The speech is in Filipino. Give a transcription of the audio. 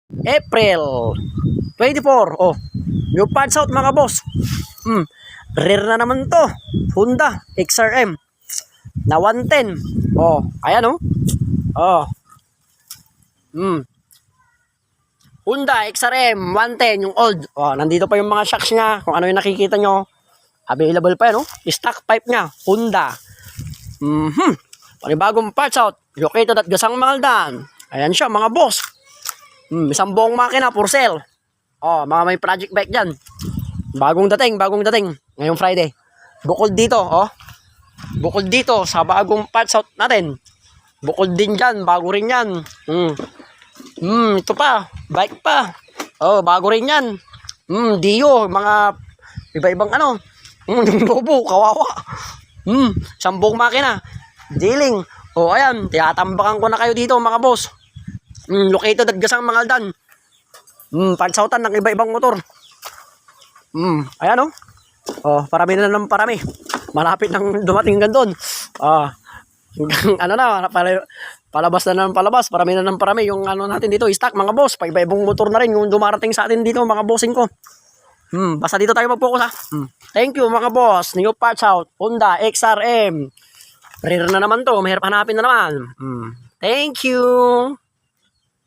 April 24. Oh, new parts out mga boss. Rare na naman to. Honda XRM na 110. Oh, ayan oh. Oh. Honda XRM 110 yung old. Oh, nandito pa yung mga shocks niya. Kung ano yung nakikita nyo. Available pa yan, oh. Stock pipe niya, Honda. Panibagong parts out. Located at Gasang Maldan. Ayan siya, mga boss. Isang buong makina, for sale. Oh, mga may project bike dyan. Bagong dating. Ngayong Friday. Bukod dito, oh. Bukod dito, sa bagong parts out natin. Bukod din dyan, bago rin yan. Ito pa, bike pa. Oh, bago rin yan. Dio, mga iba-ibang ano. Yung lobo, kawawa. Isang buong makina. Dealing. O, ayan, tinatambakan ko na kayo dito, mga boss. Located at Gasang Mangaldan. Pansautan ng iba-ibang motor. Ayan, oh. Oh, parami na ng parami. Malapit nang dumating doon. Ano na, palabas na ng palabas. Parami na ng parami. Yung ano natin dito, stock, mga boss. Iba-ibang motor na rin yung dumarating sa atin dito, mga bossing ko. Basta dito tayo mag-focus, ha. Thank you, mga boss. New parts out. Honda XRM. Rare na naman to. Mahirap hanapin na naman. Thank you.